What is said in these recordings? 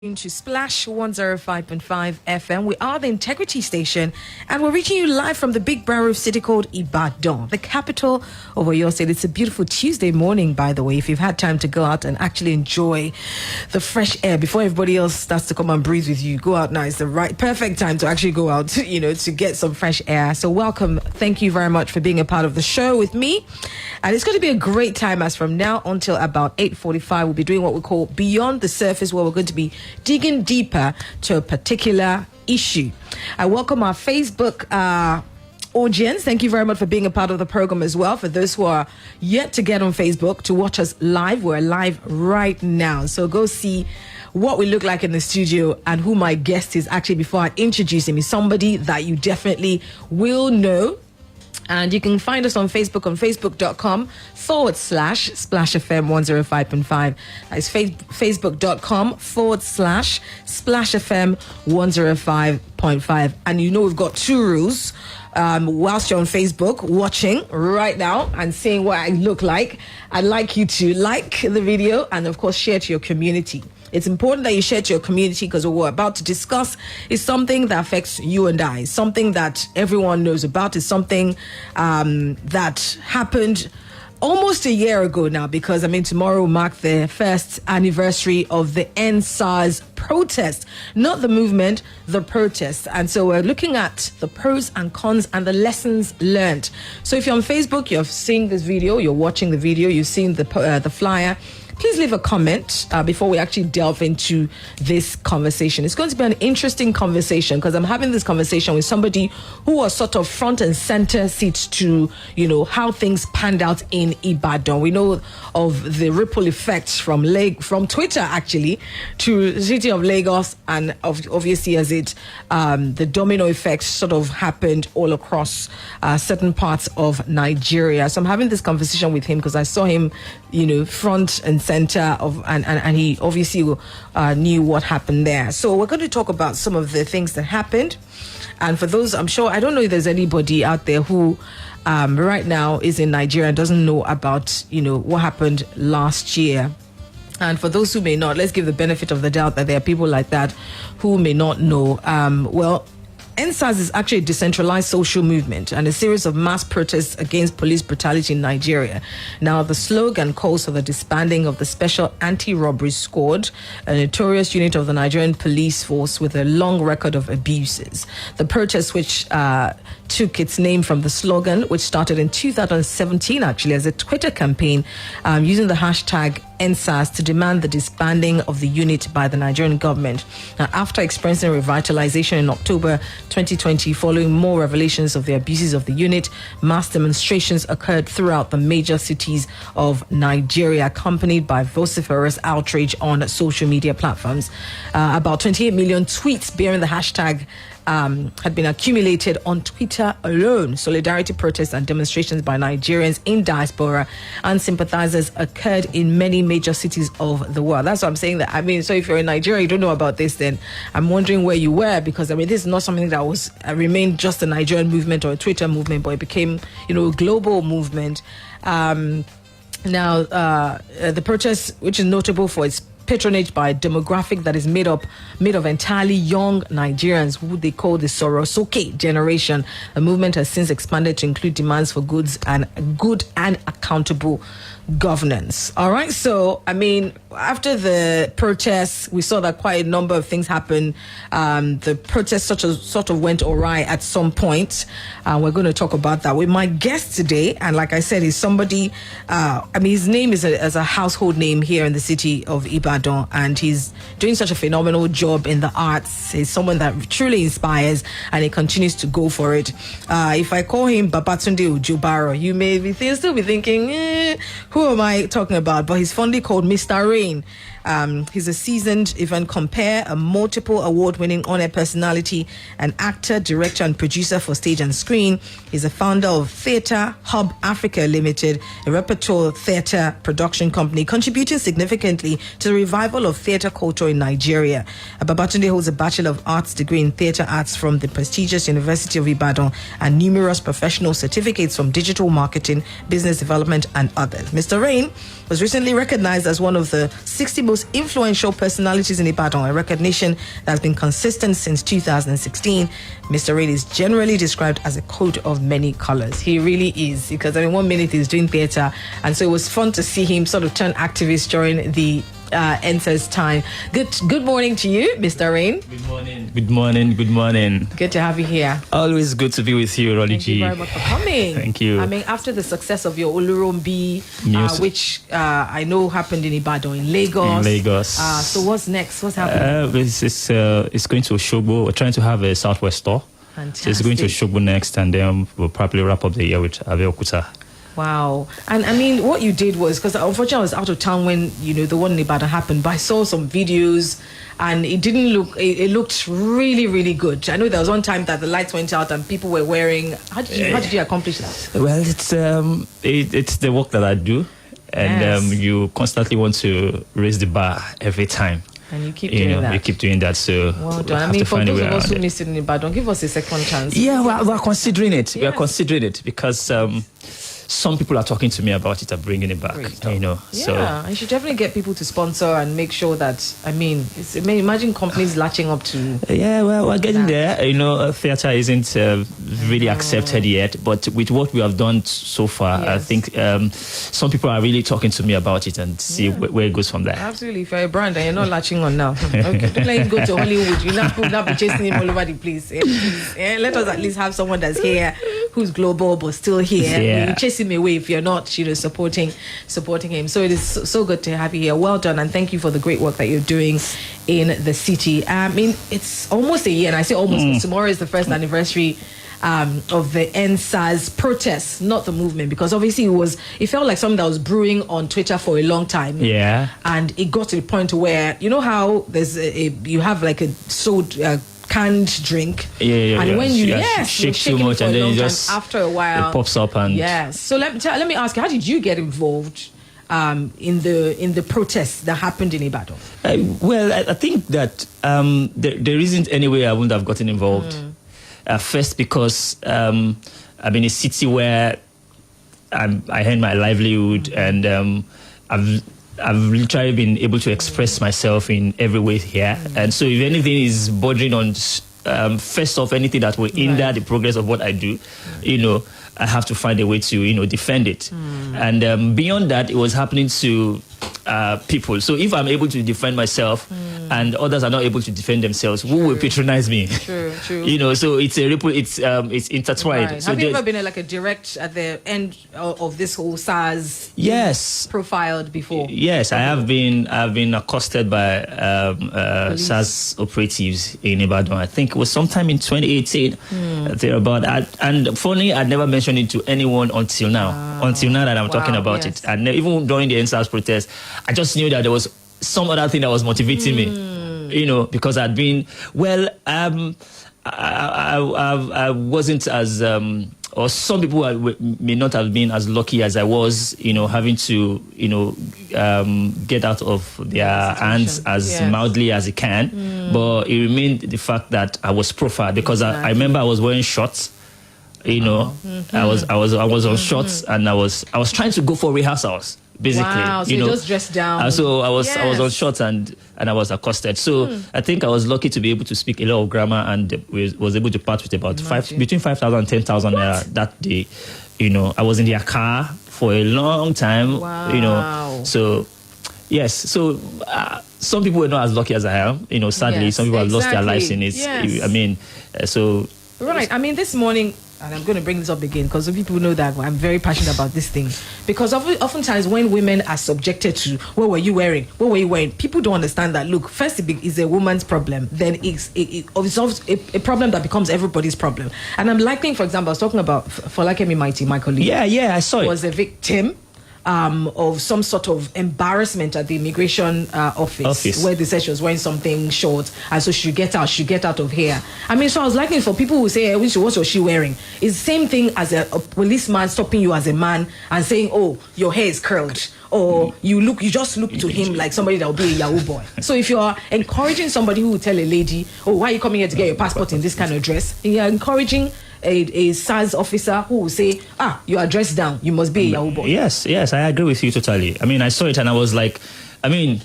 To Splash 105.5 FM. We are the Integrity Station, and we're reaching you live from the big brown roof city called Ibadan, the capital of Oyo State. It's a beautiful Tuesday morning, by the way, if you've had time to go out and actually enjoy the fresh air before everybody else starts to come and breathe with you. Go out now. It's the perfect time to actually go out, to get some fresh air. So welcome. Thank you very much for being a part of the show with me. And it's going to be a great time as from now until about 8:45. We'll be doing what we call Beyond the Surface, where we're going to be digging deeper to a particular issue. I welcome our Facebook audience. Thank you very much for being a part of the program as well. For those who are yet to get on Facebook to watch us live, we're live right now. So go see what we look like in the studio and who my guest is. Actually, before I introduce him, is somebody that you definitely will know. And you can find us on Facebook on facebook.com/Splash FM 105.5. That's facebook.com/Splash FM 105.5. And we've got two rules. Whilst you're on Facebook watching right now and seeing what I look like, I'd like you to like the video and, of course, share to your community. It's important that you share to your community because what we're about to discuss is something that affects you and I, something that everyone knows about. Is something that happened almost a year ago now, because tomorrow will mark the first anniversary of the EndSARS protest, not the movement, the protest. And so we're looking at the pros and cons and the lessons learned. So if you're on Facebook, you're seeing this video, you're watching the video, you've seen the flyer, please leave a comment before we actually delve into this conversation. It's going to be an interesting conversation because I'm having this conversation with somebody who was sort of front and center seat to, how things panned out in Ibadan. We know of the ripple effects from Twitter actually to the city of Lagos, and obviously as the domino effects sort of happened all across certain parts of Nigeria. So I'm having this conversation with him because I saw him, front and center of, and he obviously knew what happened there. So we're going to talk about some of the things that happened. And for those, I don't know if there's anybody out there who right now is in Nigeria and doesn't know about, what happened last year. And for those who may not, let's give the benefit of the doubt that there are people like that who may not know. EndSARS is actually a decentralized social movement and a series of mass protests against police brutality in Nigeria. Now, the slogan calls for the disbanding of the Special Anti-Robbery Squad, a notorious unit of the Nigerian police force with a long record of abuses. The protest, which took its name from the slogan, which started in 2017 actually as a Twitter campaign using the hashtag EndSARS to demand the disbanding of the unit by the Nigerian government. Now, after experiencing revitalization in October 2020, following more revelations of the abuses of the unit, mass demonstrations occurred throughout the major cities of Nigeria, accompanied by vociferous outrage on social media platforms. About 28 million tweets bearing the hashtag had been accumulated on Twitter alone. Solidarity protests and demonstrations by Nigerians in diaspora and sympathizers occurred in many major cities of the world. That's what I'm saying. So if you're in Nigeria, you don't know about this, then I'm wondering where you were, because this is not something that was remained just a Nigerian movement or a Twitter movement, but it became, a global movement. Now, the protest, which is notable for its patronage by a demographic that is made of entirely young Nigerians, who they call the Sorosoke generation. The movement has since expanded to include demands for good and accountable governance. All right. So, after the protests, we saw that quite a number of things happened. The protests sort of went awry at some point. We're going to talk about that with my guest today. And like I said, he's somebody, his name is a household name here in the city of Ibadan, and he's doing such a phenomenal job in the arts. He's someone that truly inspires, and he continues to go for it. If I call him Babatunde Ojubaro, you may still be thinking, who am I talking about? But he's fondly called Mr. Rain. He's a seasoned event compere, a multiple award-winning on-air personality, an actor, director, and producer for stage and screen. He's a founder of Theatre Hub Africa Limited, a repertoire theatre production company contributing significantly to the revival of theatre culture in Nigeria. Babatunde holds a Bachelor of Arts degree in Theatre Arts from the prestigious University of Ibadan and numerous professional certificates from digital marketing, business development, and others. Mr. Mr. Rain was recently recognized as one of the 60 most influential personalities in Ibadan, a recognition that has been consistent since 2016. Mr. Rain is generally described as a coat of many colors. He really is, because I mean, 1 minute he's doing theater, and so it was fun to see him sort of turn activist during the Enter's time. Good morning to you, Mr. Rain. Good morning. Good to have you here. Always good to be with you, Ronke. Thank you very much for coming. Thank you. I mean, after the success of your Olurumbi, which I know happened in Ibadan, in Lagos. So what's next? What's happening? It's going to Osogbo. We're trying to have a Southwest store. Fantastic. So it's going to Osogbo next, and then we'll probably wrap up the year with Abeokuta. Wow. And I mean, what you did was, because unfortunately I was out of town when, the one in Ibadan happened, but I saw some videos and it looked really, really good. I know there was one time that the lights went out and people were wearing, how did you accomplish that? Well, it's the work that I do, and you constantly want to raise the bar every time. And you keep doing that. You keep doing that. So well done. I mean, for those of us who missed it in Ibadan, give us a second chance. Yeah, we're considering it. Yes. We're considering it because some people are talking to me about it and bringing it back. Yeah, so I should definitely get people to sponsor and make sure that. I mean, imagine companies latching up to. Yeah, well, we're getting there. Theater isn't really accepted yet, but with what we have done so far, I think some people are really talking to me about it and see where it goes from there. Absolutely, for a brand, and you're not latching on now. Okay, don't let him go to Hollywood. You're not be chasing him all over the place. Let us at least have someone that's here, who's global but still here. Yeah. You chase him away if you're not, supporting him. So it is so good to have you here. Well done, and thank you for the great work that you're doing in the city. I mean, it's almost a year, and I say almost because tomorrow is the first anniversary of the EndSARS protests, not the movement, because obviously it felt like something that was brewing on Twitter for a long time. Yeah. And it got to the point where, how there's you have like a canned drink, and when you shake too much, and then you just after a while it pops up. And so let me ask you, how did you get involved in the protests that happened in Ibadan? Well, I think that there isn't any way I wouldn't have gotten involved. First, because I'm in a city where I earn my livelihood, and I've literally been able to express myself in every way here. And so if anything is bordering on, first off, anything that will hinder the progress of what I do, I have to find a way to, defend it. And beyond that, it was happening to people. So if I'm able to defend myself and others are not able to defend themselves, who will patronize me? True. So it's a ripple. It's intertwined. Right. So have you ever been like a direct at the end of this whole SARS? Profiled before. Yes, I have been. I've been accosted by SARS operatives in Ibadan. I think it was sometime in 2018. Thereabout. And funny, I'd never mentioned it to anyone until now. Until now that I'm talking about it, and even during the EndSARS protest, I just knew that there was some other thing that was motivating me, because I'd been, I wasn't as, or some people may not have been as lucky as I was, having to, get out of their hands as mildly as it can. But it remained the fact that I was profiled, because I remember I was wearing shorts. I was on shorts, and I was trying to go for rehearsals. Basically, wow, so you just dressed down. So I was on shorts and I was accosted. So I think I was lucky to be able to speak a lot of grammar, and was able to part with about between 5,000 and 10,000 naira that day. I was in their car for a long time. Wow. So yes, so some people were not as lucky as I am. Sadly, some people have lost their lives in it. Yes. I mean, so right. I mean, this morning. And I'm going to bring this up again because people know that I'm very passionate about this thing. Because oftentimes when women are subjected to, what were you wearing? What were you wearing? People don't understand that, look, first it's a woman's problem. Then it's a problem that becomes everybody's problem. And I'm liking, for example, I was talking about Folakemi Mighty, my colleague. Yeah, I saw it. Was a victim of some sort of embarrassment at the immigration office where they said she was wearing something short, and so she should get out of here. I mean, so I was liking for people who say, what was she wearing? It's the same thing as a policeman stopping you as a man and saying, oh, your hair is curled, or you just look to him like somebody that will be a Yahoo boy. So if you are encouraging somebody who will tell a lady, oh, why are you coming here to get your passport in this kind of dress? You are encouraging a SARS officer who will say, you are dressed down, you must be a Yahoo boy. Yes, I agree with you totally. I mean, I saw it and I was like, I mean,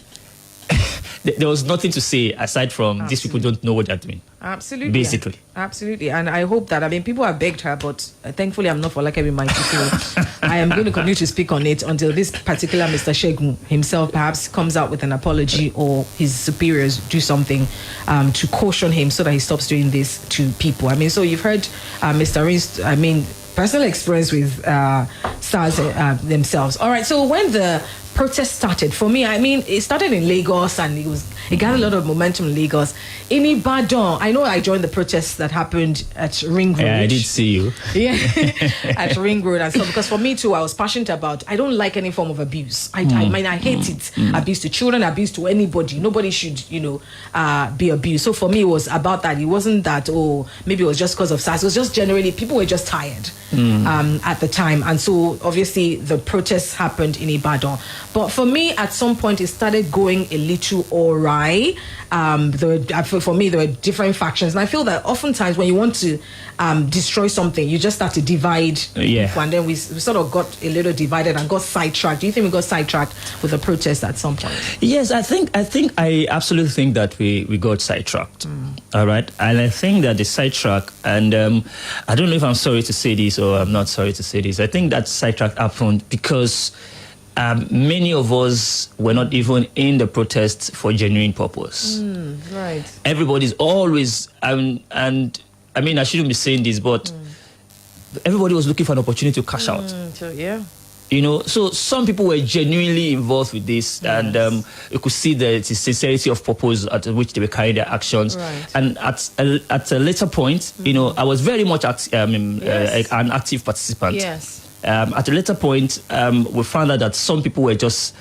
there was nothing to say aside from these people don't know what they're doing. Absolutely. Basically. Absolutely. And I hope that, I mean, people have begged her, but thankfully I'm not for like every mighty. So I am going to continue to speak on it until this particular Mr. Shegun himself perhaps comes out with an apology or his superiors do something to caution him so that he stops doing this to people. I mean, so you've heard Mr. Rins, I mean, personal experience with SARS themselves. All right, so when the protest started, for me, I mean, it started in Lagos and it got a lot of momentum in Lagos. In Ibadan, I know I joined the protests that happened at Ring Road. Yeah, I did see you. Yeah, at Ring Road and stuff. Because for me too, I was passionate about, I don't like any form of abuse. I mean, I hate it. Abuse to children, abuse to anybody. Nobody should, be abused. So for me, it was about that. It wasn't that, maybe it was just because of SARS. It was just generally, people were just tired at the time. And so obviously the protests happened in Ibadan. But for me, at some point, it started going a little awry. For me, there were different factions. And I feel that oftentimes when you want to destroy something, you just start to divide people. And then we sort of got a little divided and got sidetracked. Do you think we got sidetracked with the protest at some point? Yes, I absolutely think that we got sidetracked. All right. And I think that the sidetrack, and I don't know if I'm sorry to say this or I'm not sorry to say this. I think that sidetrack happened because many of us were not even in the protests for genuine purpose. Right. Everybody's always, and I mean, I shouldn't be saying this, but everybody was looking for an opportunity to cash out. So, yeah. So some people were genuinely involved with this, and you could see the sincerity of purpose at which they were carrying their actions. Right. And at a later point, I was very much an active participant. Yes. At a later point, we found out that some people were just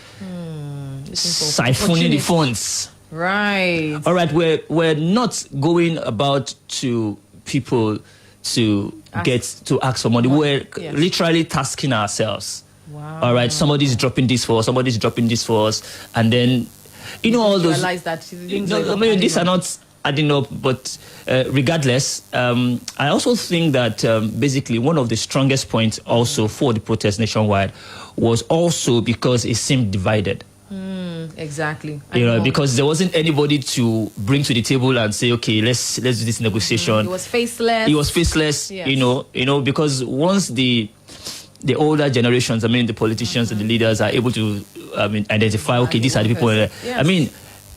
siphoning the funds. Right. All right, we're not going about to people to ask for money. We're literally tasking ourselves. Wow. All right, somebody's dropping this for us, somebody's dropping this for us, and then all those. Realize that these are not adding up, but regardless, I also think that basically one of the strongest points also for the protest nationwide was also because it seemed divided. Exactly. Because there wasn't anybody to bring to the table and say, okay, let's do this negotiation. It was faceless. Yes. Because once the older generations, I mean, the politicians and the leaders are able to identify, okay, these are the people. Yes. I mean,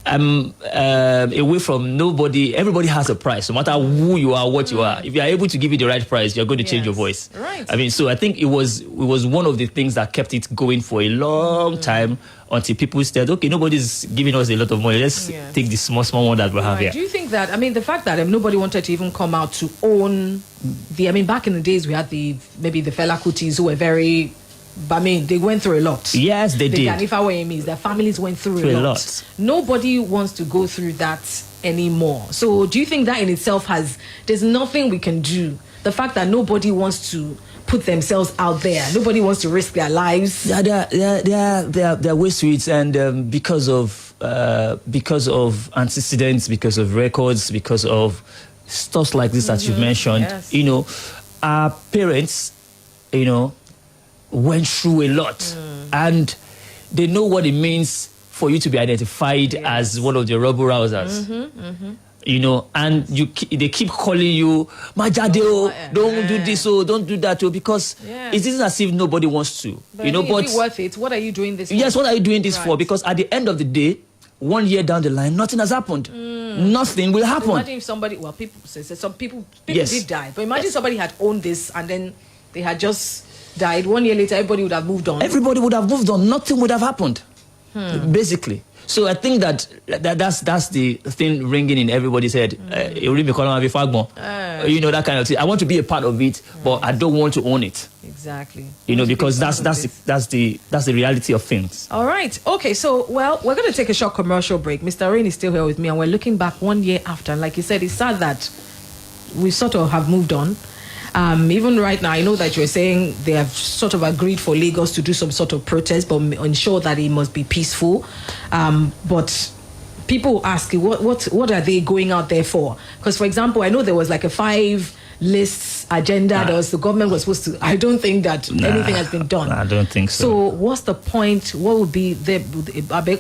away from nobody, everybody has a price, no matter who you are, what you are. If you are able to give it the right price, you're going to change your voice. Right. I mean, so I think it was one of the things that kept it going for a long time until people said, okay, nobody's giving us a lot of money. Let's take this small one that we have here. Do you think that, the fact that nobody wanted to even come out to own back in the days we had maybe the Fela Kutis who were very, they went through a lot. Yes, they did. And if I were means, their families went through a lot. Nobody wants to go through that anymore. So do you think that in itself there's nothing we can do? The fact that nobody wants to put themselves out there, nobody wants to risk their lives. There are ways to it, and because of antecedents, because of records, because of stuff like this that you've mentioned, our parents, went through a lot, and they know what it means for you to be identified as one of the rebel rousers. And they keep calling you Majadeo, don't do this, don't do that, because it isn't as if nobody wants to. But is it worth it? What are you doing this for? Yes, what are you doing this for? Because at the end of the day, 1 year down the line, nothing has happened. Nothing will happen. So imagine if somebody, some people did die, but imagine somebody had owned this and then they had just died. 1 year later, everybody would have moved on. Everybody would have moved on. Nothing would have happened, basically. So I think that's the thing ringing in everybody's head. That kind of thing. I want to be a part of it, but I don't want to own it. Exactly. Because that's the reality of things. All right. Okay. So we're going to take a short commercial break. Mr. Rain is still here with me, and we're looking back 1 year after. And like you said, it's sad that we sort of have moved on. Even right now, I know that you're saying they have sort of agreed for Lagos to do some sort of protest, but ensure that it must be peaceful. But people ask, what are they going out there for? Because, for example, I know there was like a 5 lists agenda that was the government was supposed to. I don't think that anything has been done. I don't think so. So what's the point? What would be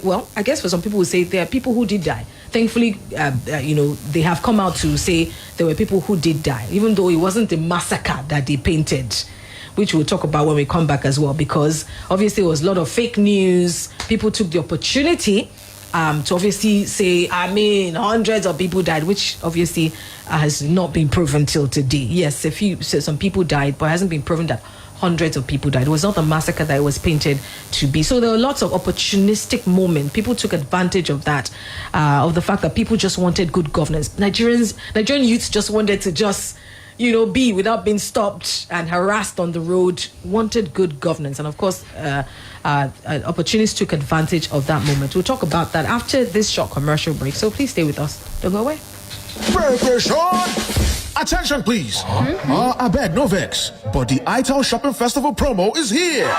well, I guess for some people who say there are people who did die. Thankfully, they have come out to say there were people who did die, even though it wasn't the massacre that they painted, which we'll talk about when we come back as well, because obviously there was a lot of fake news. People took the opportunity to obviously say, hundreds of people died, which obviously has not been proven till today. Yes, some people died, but it hasn't been proven that hundreds of people died. It was not the massacre that it was painted to be. So there were lots of opportunistic moments. People took advantage of that, of the fact that people just wanted good governance. Nigerian youths just wanted to be without being stopped and harassed on the road, wanted good governance. And of course, opportunists took advantage of that moment. We'll talk about that after this short commercial break. So please stay with us. Don't go away. Very short. Attention, please. I beg, no vex. But the ITEL Shopping Festival promo is here.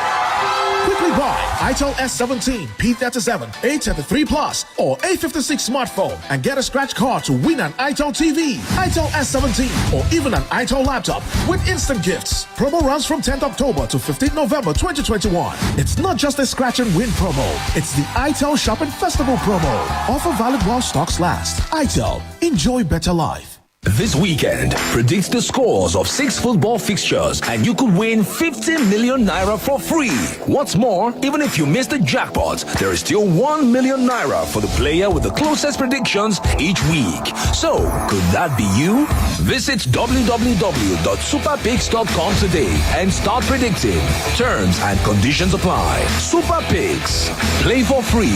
Quickly buy ITEL S17, P37, A33 Plus, or A56 smartphone and get a scratch card to win an ITEL TV, ITEL S17, or even an ITEL laptop with instant gifts. Promo runs from 10th October to 15th November 2021. It's not just a scratch and win promo. It's the ITEL Shopping Festival promo. Offer valid while stocks last. ITEL. Enjoy better life. This weekend, predict the scores of 6 football fixtures and you could win 50 million naira for free. What's more, even if you miss the jackpot, there is still 1 million naira for the player with the closest predictions each week. So, could that be you? Visit www.superpicks.com today and start predicting. Terms and conditions apply. Super Picks. Play for free.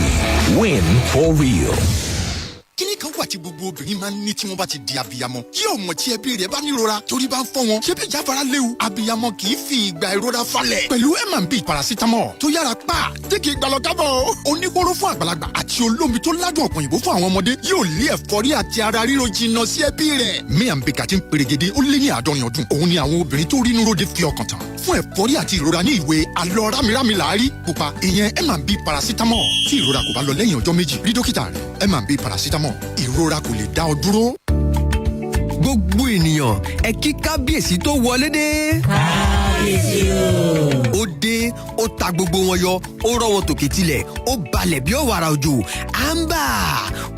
Win for real. kíní kan wà tí gbogbo obìnrin máa ń ní tí wọ́n bá ti di abiyamọ tí ọmọ tí ẹbí rẹ̀ bá nírora torí bá ń fọ́ wọn ṣé bí jáfara léwu abiyamọ kì í fi ìgbà ìrora falẹ̀ pẹ̀lú M&B paracetamol tó yára pa dígì ìgbàlókábọ̀ oníkóró fún àgbàlagbà àti olómi tó ládùn ọ̀pọ̀ òyìnbó fún àwọn ọmọdé yóò lé ẹ̀fọ́rí àti ara ríro jìnnà sí ẹbí rẹ̀ M&B kàti ń perégedé ó lé ní 70 ọdún òun ni àwọn obìnrin tó rí núròde fi ọkàn tán fún ẹ̀fọ́rí àti ìrora ní ìwé alọ́ rámírámí làárí pupa ìyẹn M&B paracetamol tí ìrora kò bá lọ lẹ́yìn ọjọ́ méjì rí dókítà rẹ̀ M&B paracetamol ìrora kò lè dá ọ dúró. Gbogbo ènìyàn ẹ kí kábíyèsí tó wọlé dé. Kábíyèsí o. Ó dé, ó ta gbogbo wọn yọ, ó rọ́ wọn tòkè tilẹ̀, ó balẹ̀ bí ọ̀wàrà òjò. Àmbà!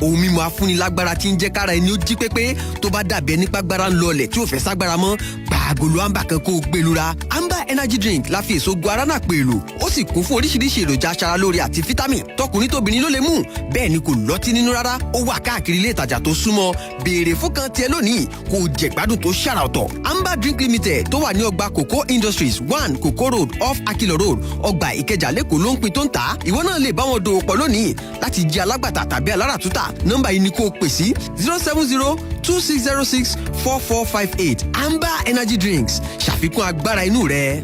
Ohun mímu afúnilágbára tí ń jẹ́ kára ẹni ó jí pépé tó bá dàbí ẹni pàgbára ń lọlẹ̀ tí ò fẹ́ ságbára mọ́. Gbàgòlò àmbà kan kó o gbẹlura. Àmbà energy drink la fi èso guarana pèlò. Ó sì kún fún oríṣiríṣi èròjà aṣaralóore àti fítámì. Tọkùnrin tóbìnrin ló lè mú. Bẹ́ẹ̀ ni kò lọ́tí nínú rárá. Ó wà káàkiri ilé ìtajà tó súnmọ́. Béèrè fún kan tiẹ̀ lónìí. Kò jẹ̀gbádùn tó ṣàrà ọ̀tọ̀. Amber Drink Limited tó wà ní ọgbà Coco Industries 1 Coco Road off Akilo Road ọgbà Ìkẹjà lẹ́kọ̀ọ́ ló ń pin tó ń tà. Ìwọ náà lè bá wọn dòwò pọ̀ lónìí láti jẹ́ alágbàtà tàbí aláràtúntà. Nọ́mbà yìí ni kó o pè sí 070-2606-4458. Amber Energy Drinks ṣàfikún agbára inú rẹ.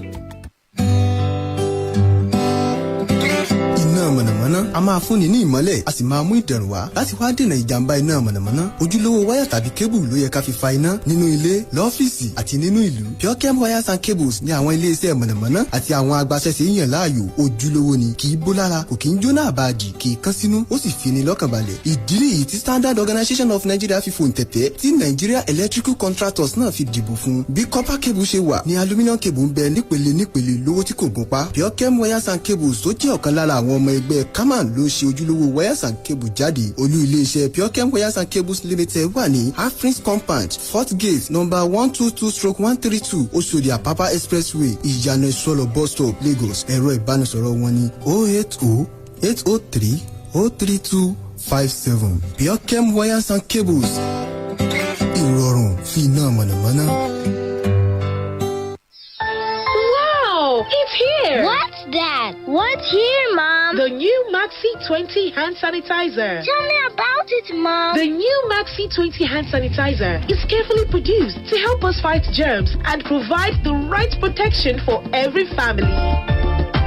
Iná mọ̀nàmọ́ná a máa fúnni ní ìmọ́lẹ̀ a sì máa mú ìdẹ̀rùn wá láti wá dènà ìjàmbá iná mọ̀nàmọ́ná. Ojúlówó wáyà tàbí kébù ló yẹ ká fi fa iná nínú ilé, lọ́fíìsì àti nínú ìlú. PureChem wires and cables ní àwọn ilé-iṣẹ́ mọ̀nàmọ́ná àti àwọn agbaṣẹ́ṣe yàn láàyò. Ojúlówó ni, kì í bó lára, kò kì í jóná àbáàdì, kì í kán sínú, ó sì fi ni lọ́kàn balẹ̀. Ìdí nìyí tí Standard Organization of Nigeria fi fòǹtẹ̀tẹ̀ tí Nigeria Electrical Contractors náà fi dìbò fún. Bí copper cable ṣe wà ní aluminium cable ń bẹ nípele lówó tí kò gún pa. PureChem wires and cables tó jẹ́ ọ̀kan lára àwọn ọmọ ẹgbẹ́ Kaman ló ṣe ojúlówó wires and cable jáde. Olú iléeṣẹ́ PureChem wires and cables limited wà ní Afrins Compound, Fort Gate, number 122/132, Oṣòdì Apapa Expressway, Ìyànà Ìsọlọ̀ bus stop, Lagos. Ẹ̀rọ ìbánisọ̀rọ̀ wọn ní 080-803-03257. PureChem wires and cables. Ìrọ̀rùn fi iná mọ̀nàmọ́ná. It's here! What's that? What's here, Mom? The new Maxi 20 hand sanitizer. Tell me about it, Mom. The new Maxi 20 hand sanitizer is carefully produced to help us fight germs and provide the right protection for every family.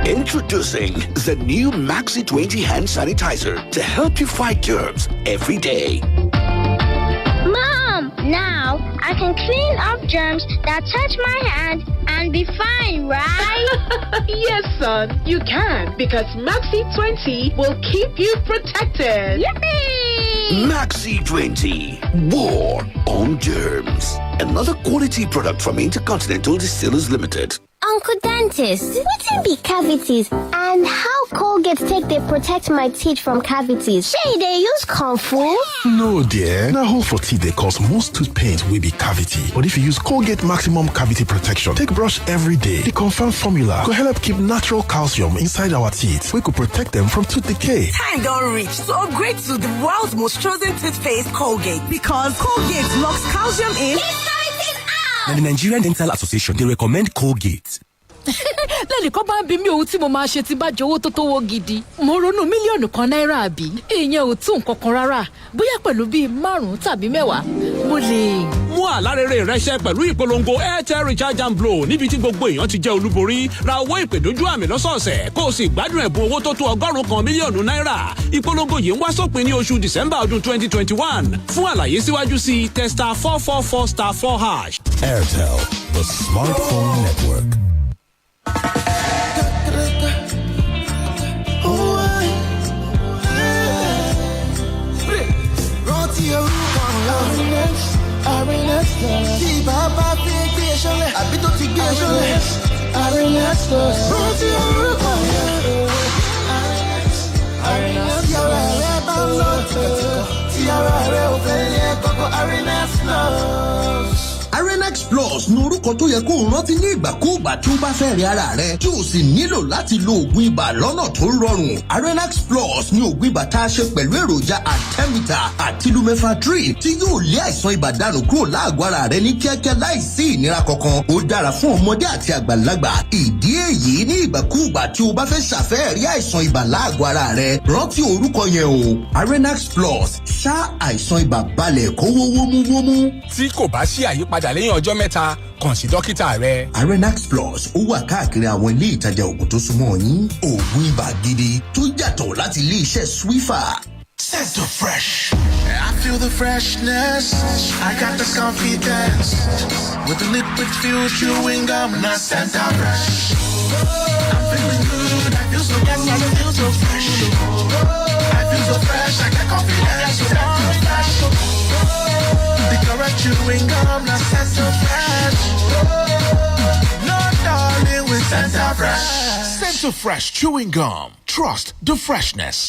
Introducing the new Maxi 20 hand sanitizer to help you fight germs every day. Mom, now I can clean up germs that touch my hand and be fine, right? Yes, son, you can, because Maxi 20 will keep you protected. Yippee! Maxi 20. War on germs. Another quality product from Intercontinental Distillers Limited. Uncle Dentist, what can be cavities and how Colgate take they protect my teeth from cavities? Say they use Kung Fu? No, dear. Now, hole for teeth they cause most tooth pain will be cavity. But if you use Colgate Maximum Cavity Protection, take brush every day. The confirmed formula could help keep natural calcium inside our teeth. We could protect them from tooth decay. Time don't reach to upgrade to the world's most chosen toothpaste, Colgate, because Colgate locks calcium in. Now, the Nigerian Dental Association, they recommend Colgate. lẹ́nu kan bá ń bí mi ohun tí mo máa ṣe tí bá jowó tó tówó gidi mo ronú mílíọ̀nù kan náírà àbí ìyẹn ò tún nǹkan kan rárá bóyá pẹ̀lú bíi 5 tàbí 10 mo lè. mú àlárẹ̀rẹ̀ rẹ ṣẹ pẹ̀lú ìpolongo Airtel Recharge and Blow níbi tí gbogbo èèyàn ti jẹ́ olúborí ra owó ìpè dójú àmì lọ́sọ̀ọ̀sẹ̀ kó o sì gbádùn ẹ̀bùn owó tó tó 100 mílíọ̀nù náírà. ìpolongo yìí ń wá sópin ní oṣù December ọdún 2021 fún àlàyé síwájú sí testa 444*4#. Airtel, the smartphone network. Arenax Plus ní orúkọ tó yẹ kó o rántí ní ìgbàkúùgbà tí ó bá fẹ́ rí ara rẹ tí o sì nílò láti lo oògùn ibà lọ́nà tó rọrùn. Arenax Plus ní oògùn ibà tá a ṣe pẹ̀lú èròjà artemether àti lumefantrine tí yóò lé àìsàn ibà dànù kúrò láàgọ́ ara rẹ ní kíákíá láìsí ìnira kankan. Ó dára fún ọmọdé àti àgbàlagbà. Ìdí èyí ní ìgbàkúùgbà tí o bá fẹ́ ṣàfẹ́rí àìsàn ibà láàgọ́ ara rẹ rántí orúkọ yẹn o. Arenax Plus ṣá àìsàn ibà balẹ̀ kó wómúwómú. Tí kò bá sí àyípadà lẹ́yìn ọjọ́ mẹ́ta kàn sí dókítà rẹ. Arenax Plus ó wà káàkiri àwọn ilé ìtajà òògùn tó súnmọ́ yín. Òògùn ibà gidi tó yàtọ̀ láti ilé iṣẹ́ Swiffer. Set to fresh. I feel the freshness. I got the confidence. With the liquid fuel chewing gum, not Santa Fresh. I'm feeling good. I feel so good. I feel so fresh. I feel so fresh. I got confidence. So fresh. The correct chewing gum, not Santa Fresh. No darling with Santa Fresh. Santa Fresh chewing gum. Trust the freshness.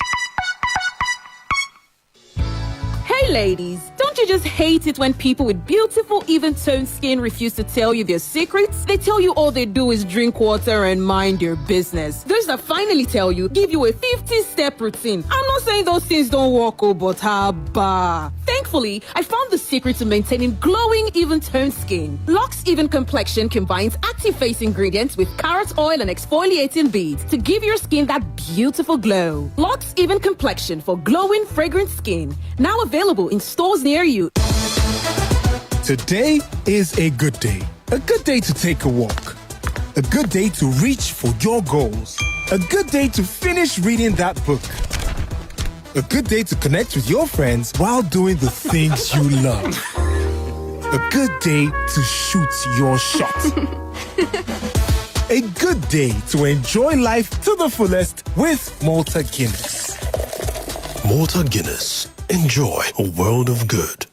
Hey ladies, don't you just hate it when people with beautiful, even-toned skin refuse to tell you their secrets? They tell you all they do is drink water and mind their business. Those that finally tell you, give you a 50-step routine. I'm not saying those things don't work, but haba. Thankfully, I found the secret to maintaining glowing, even-toned skin. Lux Even Complexion combines active face ingredients with carrot oil and exfoliating beads to give your skin that beautiful glow. Lux Even Complexion for glowing, fragrant skin. Now available in stores near you. Today is a good day. A good day to take a walk. A good day to reach for your goals. A good day to finish reading that book. A good day to connect with your friends while doing the things you love. A good day to shoot your shot. A good day to enjoy life to the fullest with Malta Guinness. Malta Guinness. Enjoy a world of good.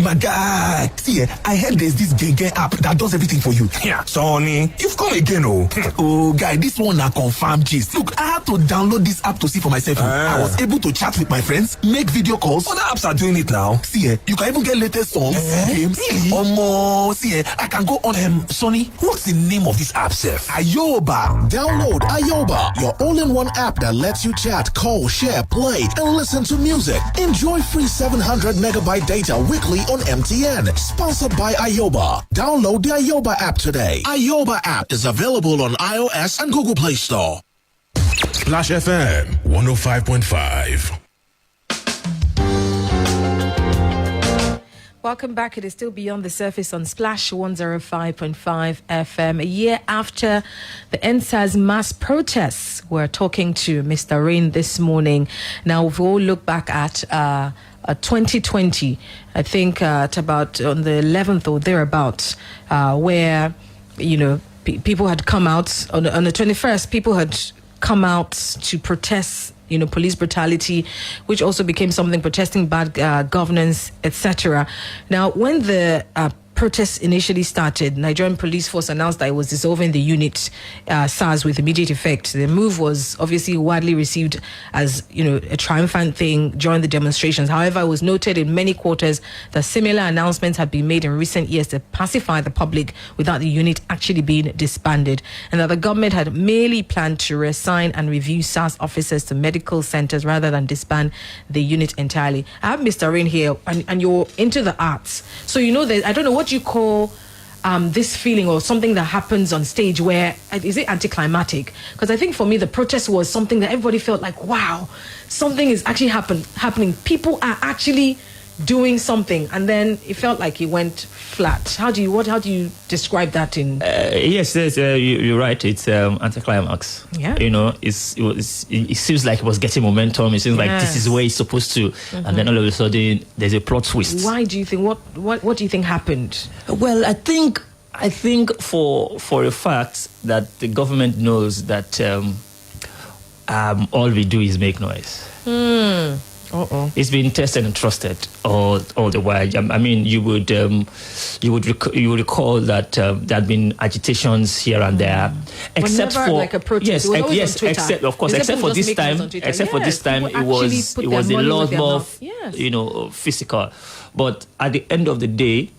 My guy, see, I heard there's this Genge app that does everything for you. Yeah, Sonny, you've come again, oh. Oh, guy, this one I confirm gist. Look, I had to download this app to see for myself. I was able to chat with my friends, make video calls. Other apps are doing it now. See, you can even get latest songs, games. Really? See, I can go on. Sonny, what's the name of this app, Seth? Ayoba. Download Ayoba, your all-in-one app that lets you chat, call, share, play, and listen to music. Enjoy free 700 megabyte data weekly on MTN. Sponsored by Ayoba. Download the Ayoba app today. Ayoba app is available on iOS and Google Play Store. Splash FM 105.5. Welcome back. It is still Beyond the Surface on Splash 105.5 FM. A year after the NSAS mass protests, we're talking to Mr. Rain this morning. Now, we've all looked back at 2020, I think at about on the 11th or thereabouts, where, people had come out on the 21st, people had come out to protest, police brutality, which also became something, protesting bad governance, etc. Now, when the protests initially started, Nigerian police force announced that it was dissolving the unit, SARS, with immediate effect. The move was obviously widely received as, a triumphant thing during the demonstrations. However, it was noted in many quarters that similar announcements had been made in recent years to pacify the public without the unit actually being disbanded, and that the government had merely planned to reassign and review SARS officers to medical centers rather than disband the unit entirely. I have Mr. Rain here, and you're into the arts. So, I don't know what you call this feeling or something that happens on stage where, is it anticlimactic? Because I think for me, the protest was something that everybody felt like, wow, something is actually happening. People are actually doing something, and then it felt like it went flat. How do you describe that in? Yes, you're right. It's anticlimax. Yeah. It seems like it was getting momentum. It seems like this is where it's supposed to, and then all of a sudden there's a plot twist. Why do you think? What do you think happened? Well, I think for a fact that the government knows that all we do is make noise. It's been tested and trusted all the while. I mean, you would recall that there had been agitations here and there, except never for like a protest. Except for this time, it was a lot more physical. But at the end of the day,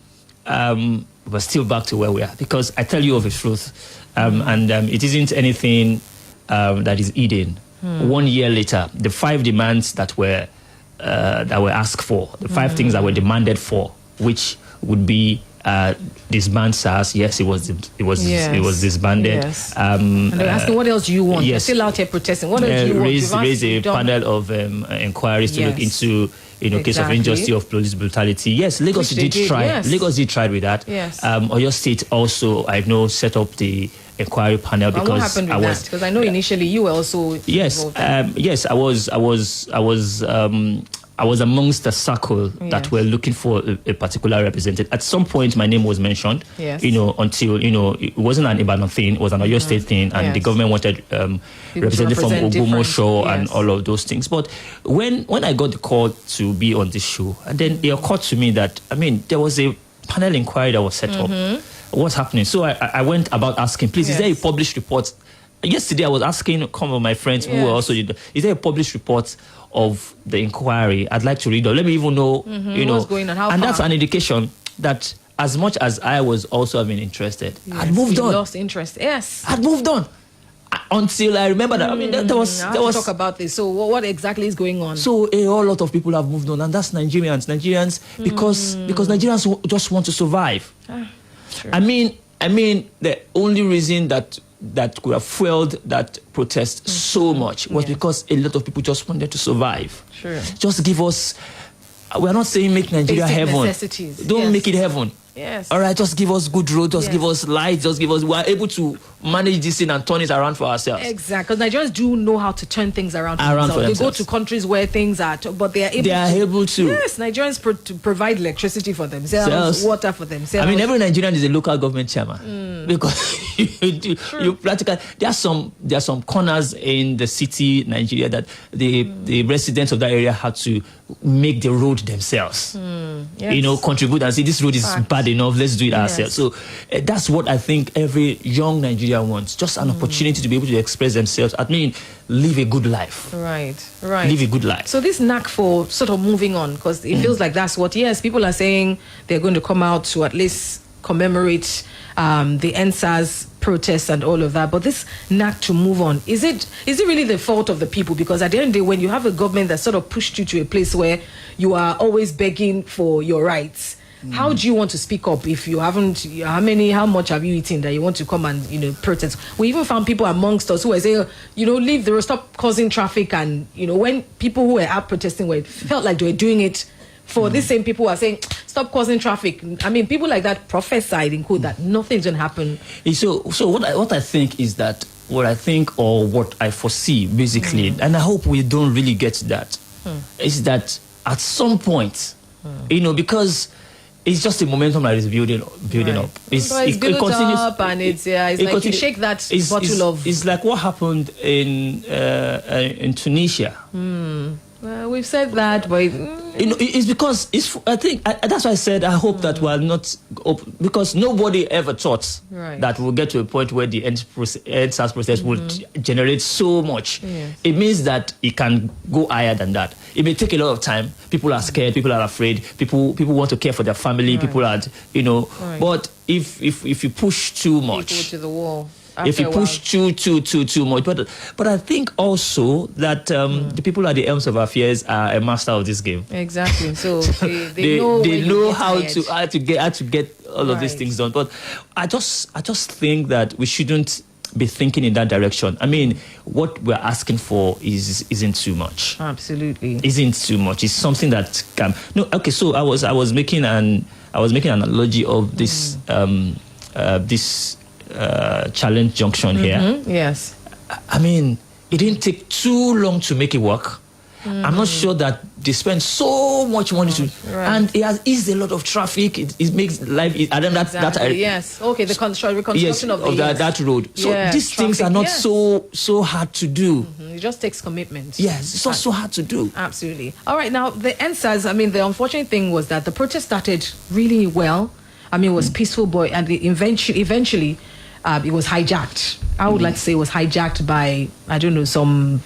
we're still back to where we are, because I tell you of a truth, and it isn't anything that is hidden. 1 year later, the 5 demands that were asked for, the 5 things that were demanded for, which would be disband SARS. Yes, it was disbanded. Yes. And they're asking, what else do you want? Yes. You're still out here protesting. What else do you want? Raise a panel of inquiries to look into case of injustice of police brutality. Yes, Lagos did try. Yes. Lagos did try with that. Yes. Oyo State also, I know, set up the inquiry panel because what happened with that? Because I know initially you were also involved. Yes, I was amongst the circle that were looking for a particular representative. At some point, my name was mentioned. Yes. Until it wasn't an Ibadan thing; it was an Oyo State thing, and the government wanted representative from Ogumosho and all of those things. But when I got the call to be on this show, and then it occurred to me that there was a panel inquiry that was set up. What's happening? So I went about asking, please, is there a published report? Yesterday, I was asking some of my friends who were also, is there a published report of the inquiry? I'd like to read it. Let me even know, what's going on, how and far? That's an indication that as much as I was also having interested, I'd moved on. Lost interest. Yes, I'd moved on until I remember that. I mean, there was talk about this. So what exactly is going on? So a whole lot of people have moved on, and that's Nigerians, because Nigerians just want to survive. Sure. I mean, the only reason that could have fueled that protest so much was because a lot of people just wanted to survive. Sure. Just give us. We're not saying make Nigeria basic heaven. Necessities. Don't make it heaven. Yes. All right, just give us good roads, just give us lights, we are able to manage this thing and turn it around for ourselves. Exactly, because Nigerians do know how to turn things around for themselves. They go to countries where things are, but they are able to. Yes, Nigerians provide electricity for themselves, water for themselves. I mean, every Nigerian is a local government chairman because you practically there are some corners in the city, Nigeria, that the residents of that area have to make the road themselves. Yes. Contribute and say this road is bad enough, let's do it ourselves. So that's what I think every young Nigerian wants, just an opportunity to be able to express themselves. I mean, live a good life. Right. Live a good life. So this knack for sort of moving on, because it feels like that's what, people are saying they're going to come out to at least commemorate the NSAS protests and all of that, but this knack to move on, is it really the fault of the people? Because at the end of the day, when you have a government that sort of pushed you to a place where you are always begging for your rights, how do you want to speak up if you haven't? How much have you eaten that you want to come and protest? We even found people amongst us who were saying, leave the road, stop causing traffic, and when people who were out protesting felt like they were doing it for these same people who are saying stop causing traffic. I mean, people like that prophesied in code that nothing's gonna happen. So what I think is that what I foresee basically, and I hope we don't really get to that, is that at some point, because it's just a momentum that is building up. It's built up, and it's like you shake that bottle of. It's like what happened in Tunisia. Well, we've said that, but it's because I think that's why I said I hope that we're not, because nobody ever thought that we'll get to a point where the EndSARS process would generate so much. Yes. It means that it can go higher than that. It may take a lot of time. People are scared. People are afraid. People want to care for their family. People are, But if you push too much, people to the wall. If you push too much, but I think also that the people at the helms of affairs are a master of this game. Exactly. So they know how to get all of these things done. But I just think that we shouldn't be thinking in that direction. I mean, what we're asking for isn't too much. Absolutely, isn't too much. It's something that can. No, okay. So I was making an analogy of this this. Challenge junction here. Yes. I mean, it didn't take too long to make it work. I'm not sure that they spend so much money and it has eased a lot of traffic. It makes life. I don't know yes. Okay. The reconstruction of that road. So these things are not so hard to do. It just takes commitment. Yes, it's not so hard to do. Absolutely. All right. Now the EndSARS. I mean, the unfortunate thing was that the protest started really well. I mean, it was peaceful, and eventually. It was hijacked. I would like to say it was hijacked by, I don't know, some,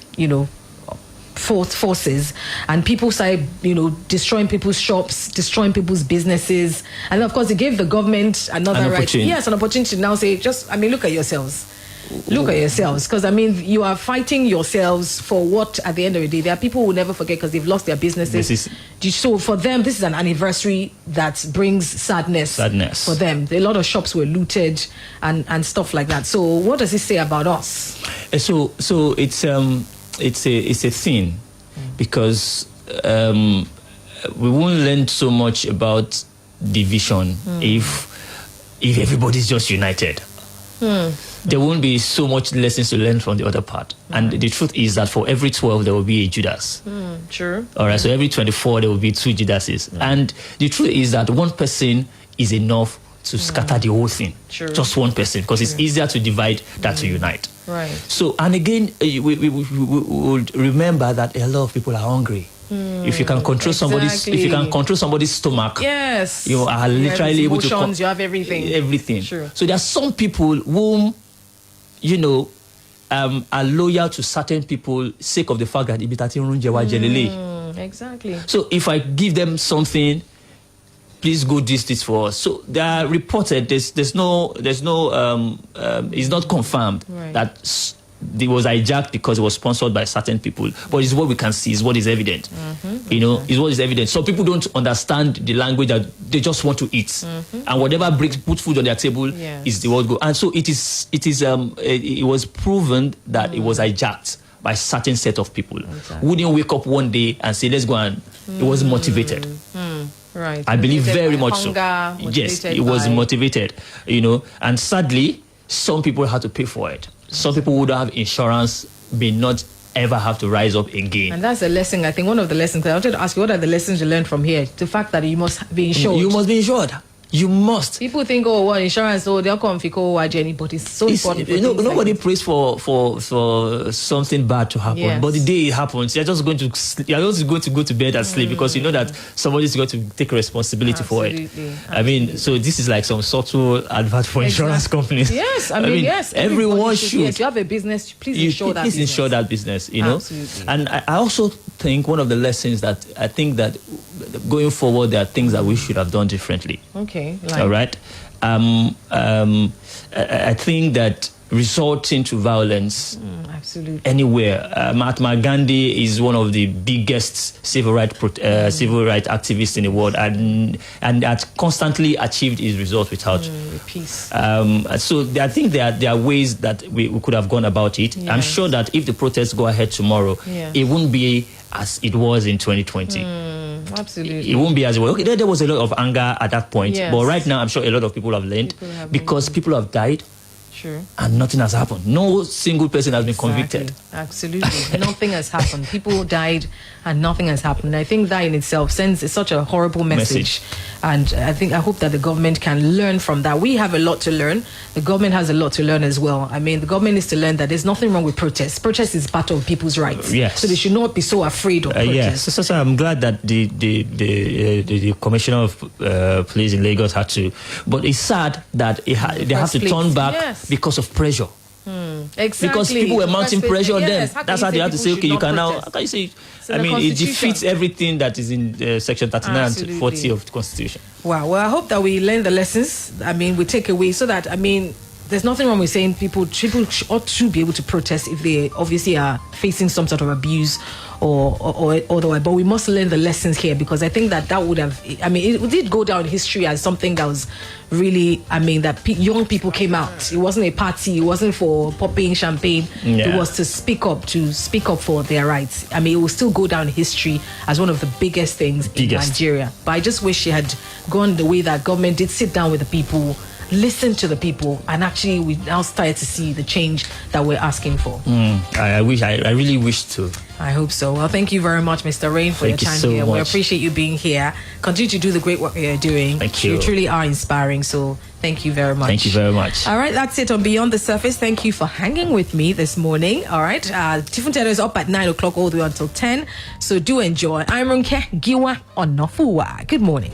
forces, and people started, destroying people's shops, destroying people's businesses, and of course it gave the government another right. Yes, an opportunity to now say, look at yourselves. Look at yourselves, because you are fighting yourselves for what at the end of the day. There are people who will never forget because they've lost their businesses. So for them, this is an anniversary that brings sadness for them. A lot of shops were looted and stuff like that. So what does it say about us? So it's a thing, because we won't learn so much about division if everybody's just united. There won't be so much lessons to learn from the other part. And the truth is that for every 12, there will be a Judas. True. All right, so every 24, there will be 2 Judases. And the truth is that one person is enough to scatter the whole thing. True. Just one person, because it's easier to divide than to unite. Right. So, and again, we would remember that a lot of people are hungry. If you can control somebody's stomach, yes, you are literally able to. You have everything. Everything. True. So there are some people whom, are loyal to certain people sake of the fact that exactly. So if I give them something, please go this for us. So they are reported. There's no. It's not confirmed that it was hijacked because it was sponsored by certain people. But it's what we can see. It's what is evident. It's what is evident. So people don't understand the language that they just want to eat, and whatever put food on their table is the word go. And so it was proven that it was hijacked by a certain set of people who wouldn't wake up one day and say, let's go, and it was motivated. Right. I believe very much so. Yes, it was motivated, and sadly, some people had to pay for it. Some people would have insurance, may not ever have to rise up again. And that's a lesson. I think one of the lessons, I wanted to ask you, what are the lessons you learned from here? The fact that you must be insured. You must be insured. You must. People think, insurance, they'll come for Jenny, but it's so important. Nobody prays for something bad to happen. Yes. But the day it happens, you're just going to go to bed and sleep because you know that somebody's going to take responsibility for it. I mean, so this is like some subtle advert for insurance companies. Yes, I mean, yes. Everyone should. Yes, you have a business, please insure that business. Please insure that business, Absolutely. And I also think one of the lessons that I think that going forward, there are things that we should have done differently. Okay. All right. I think that resorting to violence anywhere. Mahatma Gandhi is one of the biggest civil rights activists in the world, and had constantly achieved his results without peace. So I think there are ways that we could have gone about it. Yes. I'm sure that if the protests go ahead tomorrow, it won't be as it was in 2020. Absolutely. It won't be as well. Okay, there was a lot of anger at that point, but right now I'm sure a lot of people have learned because people have died. True. And nothing has happened. No single person has been convicted. Absolutely. Nothing has happened. People died and nothing has happened. I think that in itself sends such a horrible message. And I hope that the government can learn from that. We have a lot to learn. The government has a lot to learn as well. I mean, the government needs to learn that there's nothing wrong with protest. Protest is part of people's rights. Yes. So they should not be so afraid of protest. Yes. So I'm glad that the commissioner of police in Lagos had to, but it's sad that they have to turn back because of pressure. Exactly. Because people were mounting pressure on them. That's how they have to say, okay, you can now. How can you say? I mean, it defeats everything that is in Section 39 and 40 of the Constitution. Wow. Well, I hope that we learn the lessons. I mean, we take away so that, I mean, there's nothing wrong with saying people ought to be able to protest if they obviously are facing some sort of abuse or otherwise. But we must learn the lessons here, because I think that would have, I mean, it did go down in history as something that was really, I mean, that young people came out. It wasn't a party. It wasn't for popping champagne. Yeah. It was to speak up for their rights. I mean, it will still go down in history as one of the biggest things in Nigeria. But I just wish it had gone the way that government did sit down with the people, listen to the people, and actually we now started to see the change that we're asking for. I really wish to. I hope so. Well, thank you very much, Mr. Rain, for your time here. We appreciate you being here. Continue to do the great work you're doing. Thank you. You truly are inspiring. So thank you very much. Thank you very much. All right, that's it on Beyond the Surface. Thank you for hanging with me this morning. All right, Tiffin Taylor is up at 9 o'clock all the way until 10. So do enjoy. I'm Ronke Giwa Onafuwa. Good morning.